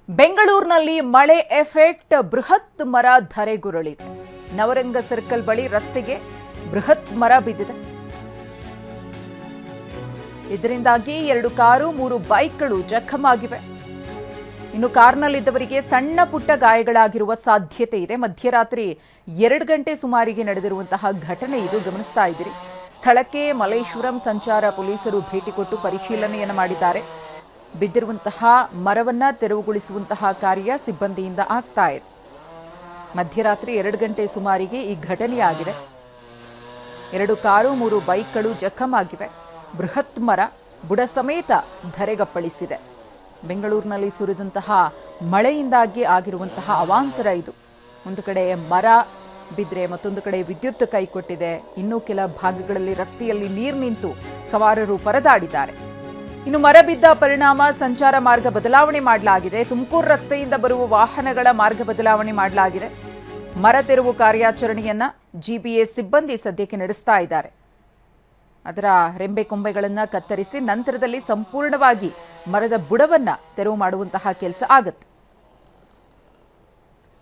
ಬೆಂಗಳೂರಿನಲ್ಲಿ ಮಳೆ ಎಫೆಕ್ಟ್ ಬೃಹತ್ ಮರ ಧರೆಗುರುಳಿದೆ. ನವರಂಗ ಸರ್ಕಲ್ ಬಳಿ ರಸ್ತೆಗೆ ಬೃಹತ್ ಮರ ಬಿದ್ದಿದೆ. ಇದರಿಂದಾಗಿ 2 ಕಾರು 3 ಬೈಕ್ಗಳು ಜಖಮಾಗಿವೆ. ಇನ್ನು ಕಾರ್ನಲ್ಲಿದ್ದವರಿಗೆ ಸಣ್ಣ ಪುಟ್ಟ ಗಾಯಗಳಾಗಿರುವ ಸಾಧ್ಯತೆ ಇದೆ. ಮಧ್ಯರಾತ್ರಿ 2 ಗಂಟೆ ಸುಮಾರಿಗೆ ನಡೆದಿರುವಂತಹ ಘಟನೆ ಇದು. ಗಮನಿಸ್ತಾ ಇದ್ದೀರಿ. ಸ್ಥಳಕ್ಕೆ ಮಲ್ಲೇಶ್ವರಂ ಸಂಚಾರ ಪೊಲೀಸರು ಭೇಟಿ ಕೊಟ್ಟು ಪರಿಶೀಲನೆಯನ್ನು ಮಾಡಿದ್ದಾರೆ. ಬಿದ್ದಿರುವಂತಹ ಮರವನ್ನ ತೆರವುಗೊಳಿಸುವಂತಹ ಕಾರ್ಯ ಸಿಬ್ಬಂದಿಯಿಂದ ಆಗ್ತಾ ಇದೆ. ಮಧ್ಯರಾತ್ರಿ 2 ಗಂಟೆ ಸುಮಾರಿಗೆ ಈ ಘಟನೆಯಾಗಿದೆ. 2 ಕಾರು 3 ಬೈಕ್ಗಳು ಜಖಮಾಗಿವೆ. ಬೃಹತ್ ಮರ ಬುಡ ಸಮೇತ ಧರೆಗಪ್ಪಳಿಸಿದೆ. ಬೆಂಗಳೂರಿನಲ್ಲಿ ಸುರಿದಂತಹ ಮಳೆಯಿಂದಾಗಿ ಆಗಿರುವಂತಹ ಅವಾಂತರ ಇದು. ಒಂದು ಕಡೆ ಮರ ಬಿದ್ದರೆ ಮತ್ತೊಂದು ಕಡೆ ವಿದ್ಯುತ್ ಕೈಕೊಟ್ಟಿದೆ. ಇನ್ನೂ ಕೆಲ ಭಾಗಗಳಲ್ಲಿ ರಸ್ತೆಯಲ್ಲಿ ನೀರು ನಿಂತು ಸವಾರರು ಪರದಾಡಿದ್ದಾರೆ. ಇನ್ನು ಮರ ಬಿದ್ದ ಪರಿಣಾಮ ಸಂಚಾರ ಮಾರ್ಗ ಬದಲಾವಣೆ ಮಾಡಲಾಗಿದೆ. ತುಮಕೂರು ರಸ್ತೆಯಿಂದ ಬರುವ ವಾಹನಗಳ ಮಾರ್ಗ ಬದಲಾವಣೆ ಮಾಡಲಾಗಿದೆ. ಮರ ತೆರವು ಕಾರ್ಯಾಚರಣೆಯನ್ನ ಜಿಬಿಎ ಸಿಬ್ಬಂದಿ ಸದ್ಯಕ್ಕೆ ನಡೆಸ್ತಾ ಇದ್ದಾರೆ. ಅದರ ರೆಂಬೆ ಕೊಂಬೆಗಳನ್ನು ಕತ್ತರಿಸಿ ನಂತರದಲ್ಲಿ ಸಂಪೂರ್ಣವಾಗಿ ಮರದ ಬುಡವನ್ನ ತೆರವು ಮಾಡುವಂತಹ ಕೆಲಸ ಆಗುತ್ತೆ.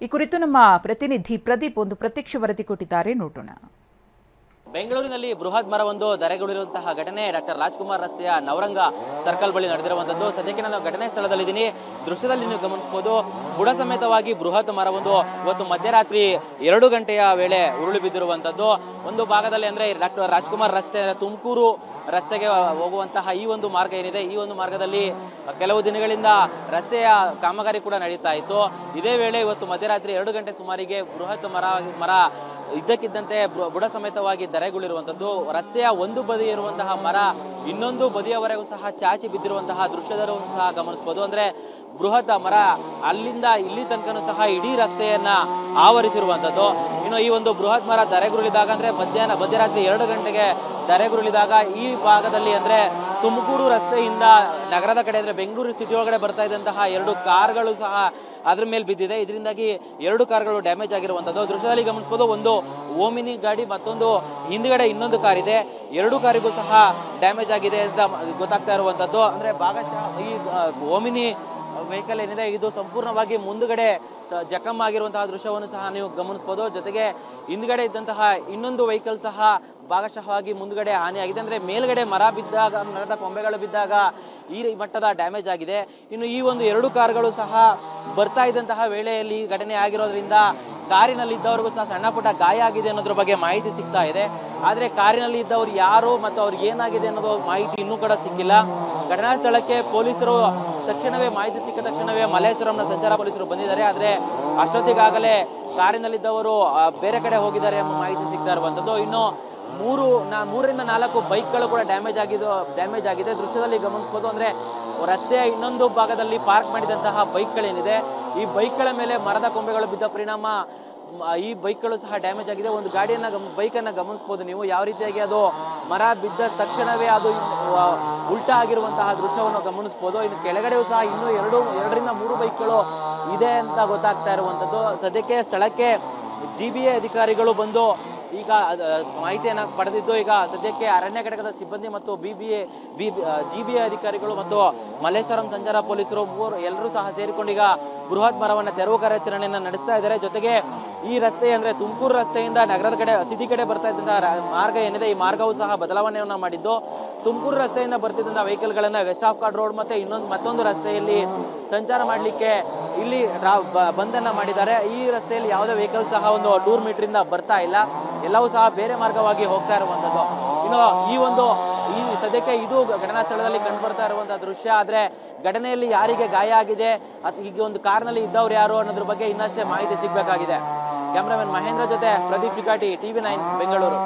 ಈ ಕುರಿತು ನಮ್ಮ ಪ್ರತಿನಿಧಿ ಪ್ರದೀಪ್ ಒಂದು ಪ್ರತ್ಯಕ್ಷ ವರದಿ ಕೊಟ್ಟಿದ್ದಾರೆ, ನೋಡೋಣ. ಬೆಂಗಳೂರಿನಲ್ಲಿ ಬೃಹತ್ ಮರವೊಂದು ಧರೆಗುರುಳಿರುವಂತಹ ಘಟನೆ ಡಾಕ್ಟರ್ ರಾಜ್ಕುಮಾರ್ ರಸ್ತೆಯ ನವರಂಗ ಸರ್ಕಲ್ ಬಳಿ ನಡೆದಿರುವಂತದ್ದು. ಸದ್ಯಕ್ಕೆ ನಾನು ಘಟನೆ ಸ್ಥಳದಲ್ಲಿದ್ದೀನಿ. ದೃಶ್ಯದಲ್ಲಿ ನೀವು ಗಮನಿಸಬಹುದು, ಬುಡ ಸಮೇತವಾಗಿ ಬೃಹತ್ ಮರವೊಂದು ಇವತ್ತು ಮಧ್ಯರಾತ್ರಿ 2 ಗಂಟೆಯ ವೇಳೆ ಉರುಳಿ ಬಿದ್ದಿರುವಂತದ್ದು. ಒಂದು ಭಾಗದಲ್ಲಿ ಅಂದ್ರೆ ಡಾಕ್ಟರ್ ರಾಜ್ಕುಮಾರ್ ರಸ್ತೆ ತುಮಕೂರು ರಸ್ತೆಗೆ ಹೋಗುವಂತಹ ಈ ಒಂದು ಮಾರ್ಗ ಏನಿದೆ, ಈ ಒಂದು ಮಾರ್ಗದಲ್ಲಿ ಕೆಲವು ದಿನಗಳಿಂದ ರಸ್ತೆಯ ಕಾಮಗಾರಿ ಕೂಡ ನಡೀತಾ ಇತ್ತು. ಇದೇ ವೇಳೆ ಇವತ್ತು ಮಧ್ಯರಾತ್ರಿ 2 ಗಂಟೆ ಸುಮಾರಿಗೆ ಬೃಹತ್ ಮರ ಇದ್ದಕ್ಕಿದ್ದಂತೆ ಬುಡ ಸಮೇತವಾಗಿ ಧರೆಗುರುಳಿರುವಂತದ್ದು. ರಸ್ತೆಯ ಒಂದು ಬದಿ ಇರುವಂತಹ ಮರ ಇನ್ನೊಂದು ಬದಿಯವರೆಗೂ ಸಹ ಚಾಚಿ ಬಿದ್ದಿರುವಂತಹ ದೃಶ್ಯದಲ್ಲೂ ಸಹ ಗಮನಿಸಬಹುದು. ಅಂದ್ರೆ ಬೃಹತ್ ಮರ ಅಲ್ಲಿಂದ ಇಲ್ಲಿ ತನಕನೂ ಸಹ ಇಡೀ ರಸ್ತೆಯನ್ನ ಆವರಿಸಿರುವಂತದ್ದು. ಇನ್ನು ಈ ಒಂದು ಬೃಹತ್ ಮರ ಧರೆಗುರುಳಿದಾಗ ಅಂದ್ರೆ ಮಧ್ಯರಾತ್ರಿ 2 ಗಂಟೆಗೆ ಧರೆಗುರುಳಿದಾಗ ಈ ಭಾಗದಲ್ಲಿ ಅಂದ್ರೆ ತುಮಕೂರು ರಸ್ತೆಯಿಂದ ನಗರದ ಕಡೆ ಅಂದ್ರೆ ಬೆಂಗಳೂರು ಸಿಟಿ ಒಳಗಡೆ ಬರ್ತಾ ಇದ್ದಂತಹ 2 ಕಾರ್ಗಳು ಸಹ ಅದ್ರ ಮೇಲೆ ಬಿದ್ದಿದೆ. ಇದರಿಂದಾಗಿ 2 ಕಾರ್ಗಳು ಡ್ಯಾಮೇಜ್ ಆಗಿರುವಂತದ್ದು. ದೃಶ್ಯದಲ್ಲಿ ಗಮನಿಸಬಹುದು, ಒಂದು ಓಮಿನಿ ಗಾಡಿ ಮತ್ತೊಂದು ಹಿಂದ್ಗಡೆ ಇನ್ನೊಂದು ಕಾರ್ ಇದೆ. 2 ಕಾರಿಗೂ ಸಹ ಡ್ಯಾಮೇಜ್ ಆಗಿದೆ ಅಂತ ಗೊತ್ತಾಗ್ತಾ ಇರುವಂತದ್ದು. ಅಂದ್ರೆ ಭಾಗಶಃ ಈ ಓಮಿನಿ ವೆಹಿಕಲ್ ಏನಿದೆ ಇದು ಸಂಪೂರ್ಣವಾಗಿ ಮುಂದುಗಡೆ ಜಖಮ್ ಆಗಿರುವಂತಹ ದೃಶ್ಯವನ್ನು ಸಹ ನೀವು ಗಮನಿಸಬಹುದು. ಜೊತೆಗೆ ಹಿಂದ್ಗಡೆ ಇದ್ದಂತಹ ಇನ್ನೊಂದು ವೆಹಿಕಲ್ ಸಹ ಭಾಗಶಃವಾಗಿ ಮುಂದುಗಡೆ ಹಾನಿಯಾಗಿದೆ. ಅಂದ್ರೆ ಮೇಲ್ಗಡೆ ಮರ ಬಿದ್ದಾಗ, ಮರದ ಕೊಂಬೆಗಳು ಬಿದ್ದಾಗ ಈ ಮಟ್ಟದ ಡ್ಯಾಮೇಜ್ ಆಗಿದೆ. ಇನ್ನು ಈ ಒಂದು 2 ಕಾರ್ಗಳು ಸಹ ಬರ್ತಾ ಇದ್ದಂತಹ ವೇಳೆಯಲ್ಲಿ ಘಟನೆ ಆಗಿರೋದ್ರಿಂದ ಕಾರಿನಲ್ಲಿ ಇದ್ದವರಿಗೂ ಸಹ ಸಣ್ಣ ಪುಟ್ಟ ಗಾಯ ಆಗಿದೆ ಅನ್ನೋದ್ರ ಬಗ್ಗೆ ಮಾಹಿತಿ ಸಿಗ್ತಾ ಇದೆ. ಆದ್ರೆ ಕಾರಿನಲ್ಲಿ ಇದ್ದವ್ರು ಯಾರು ಮತ್ತು ಅವ್ರಿಗೆ ಏನಾಗಿದೆ ಅನ್ನೋದು ಮಾಹಿತಿ ಇನ್ನೂ ಕೂಡ ಸಿಕ್ಕಿಲ್ಲ. ಘಟನಾ ಸ್ಥಳಕ್ಕೆ ಪೊಲೀಸರು ತಕ್ಷಣವೇ ಮಾಹಿತಿ ಸಿಕ್ಕ ತಕ್ಷಣವೇ ಮಲ್ಲೇಶ್ವರಂನ ಸಂಚಾರ ಪೊಲೀಸರು ಬಂದಿದ್ದಾರೆ. ಆದ್ರೆ ಅಷ್ಟೊತ್ತಿಗಾಗಲೇ ಕಾರಿನಲ್ಲಿದ್ದವರು ಬೇರೆ ಕಡೆ ಹೋಗಿದ್ದಾರೆ ಎಂಬ ಮಾಹಿತಿ ಸಿಗ್ತಾ ಇರುವಂತದ್ದು. ಇನ್ನು 3 ರಿಂದ 4 ಬೈಕ್ಗಳು ಕೂಡ ಡ್ಯಾಮೇಜ್ ಆಗಿದೆ. ದೃಶ್ಯದಲ್ಲಿ ಗಮನಿಸಬಹುದು, ಅಂದ್ರೆ ರಸ್ತೆಯ ಇನ್ನೊಂದು ಭಾಗದಲ್ಲಿ ಪಾರ್ಕ್ ಮಾಡಿದಂತಹ ಬೈಕ್ಗಳೇನಿದೆ, ಈ ಬೈಕ್ಗಳ ಮೇಲೆ ಮರದ ಕೊಂಬೆಗಳು ಬಿದ್ದ ಪರಿಣಾಮ ಈ ಬೈಕ್ಗಳು ಸಹ ಡ್ಯಾಮೇಜ್ ಆಗಿದೆ. ಒಂದು ಬೈಕನ್ನ ಗಮನಿಸಬಹುದು ನೀವು, ಯಾವ ರೀತಿಯಾಗಿ ಅದು ಮರ ಬಿದ್ದ ತಕ್ಷಣವೇ ಅದು ಉಲ್ಟಾ ಆಗಿರುವಂತಹ ದೃಶ್ಯವನ್ನು ಗಮನಿಸಬಹುದು. ಇನ್ನು ಕೆಳಗಡೆಯೂ ಸಹ ಇನ್ನೂ 2 ರಿಂದ 3 ಬೈಕ್ಗಳು ಇದೆ ಅಂತ ಗೊತ್ತಾಗ್ತಾ ಇರುವಂತದ್ದು. ಸದ್ಯಕ್ಕೆ ಸ್ಥಳಕ್ಕೆ ಜಿಬಿಎ ಅಧಿಕಾರಿಗಳು ಬಂದು ಈಗ ಮಾಹಿತಿಯನ್ನ ಪಡೆದಿದ್ದು, ಈಗ ಸದ್ಯಕ್ಕೆ ಅರಣ್ಯ ಘಟಕದ ಸಿಬ್ಬಂದಿ ಮತ್ತು ಜಿಬಿಎ ಅಧಿಕಾರಿಗಳು ಮತ್ತು ಮಲ್ಲೇಶ್ವರಂ ಸಂಚಾರ ಪೊಲೀಸರು ಎಲ್ಲರೂ ಸಹ ಸೇರಿಕೊಂಡು ಈಗ ಬೃಹತ್ ಮರವನ್ನ ತೆರವು ಕಾರ್ಯಾಚರಣೆಯನ್ನ ನಡೆಸ್ತಾ ಇದ್ದಾರೆ. ಜೊತೆಗೆ ಈ ರಸ್ತೆ ಅಂದ್ರೆ ತುಮಕೂರು ರಸ್ತೆಯಿಂದ ನಗರದ ಕಡೆ ಸಿಟಿ ಕಡೆ ಬರ್ತಾ ಇದ್ದಂತಹ ಮಾರ್ಗ ಏನಿದೆ, ಈ ಮಾರ್ಗವೂ ಸಹ ಬದಲಾವಣೆಯನ್ನ ಮಾಡಿದ್ದು, ತುಮಕೂರು ರಸ್ತೆಯಿಂದ ಬರ್ತಿದ್ದಂತಹ ವೆಹಿಕಲ್ ಗಳನ್ನ ವೆಸ್ಟ್ ಆಫ್ ಕಾರ್ಡ್ ರೋಡ್ ಮತ್ತೆ ಮತ್ತೊಂದು ರಸ್ತೆಯಲ್ಲಿ ಸಂಚಾರ ಮಾಡಲಿಕ್ಕೆ ಇಲ್ಲಿ ಬಂದನ್ನ ಮಾಡಿದ್ದಾರೆ. ಈ ರಸ್ತೆಯಲ್ಲಿ ಯಾವುದೇ ವೆಹಿಕಲ್ ಸಹ ಒಂದು 100 ಮೀಟರ್ ಇಂದ ಬರ್ತಾ ಇಲ್ಲ, ಎಲ್ಲವೂ ಸಹ ಬೇರೆ ಮಾರ್ಗವಾಗಿ ಹೋಗ್ತಾ ಇರುವಂತದ್ದು. ಇನ್ನು ಈ ಸದ್ಯಕ್ಕೆ ಇದು ಘಟನಾ ಸ್ಥಳದಲ್ಲಿ ಕಂಡು ಬರ್ತಾ ಇರುವಂತಹ ದೃಶ್ಯ. ಆದ್ರೆ ಘಟನೆಯಲ್ಲಿ ಯಾರಿಗೆ ಗಾಯ ಆಗಿದೆ, ಈಗ ಒಂದು ಕಾರ್ನಲ್ಲಿ ಇದ್ದವ್ರು ಯಾರು ಅನ್ನೋದ್ರ ಬಗ್ಗೆ ಇನ್ನಷ್ಟೇ ಮಾಹಿತಿ ಸಿಗಬೇಕಾಗಿದೆ. ಕ್ಯಾಮರಾಮನ್ ಮಹೇಂದ್ರ ಜೊತೆ ಪ್ರದೀಪ್ ಚಿಕಾಟಿ, TV9 ಬೆಂಗಳೂರು.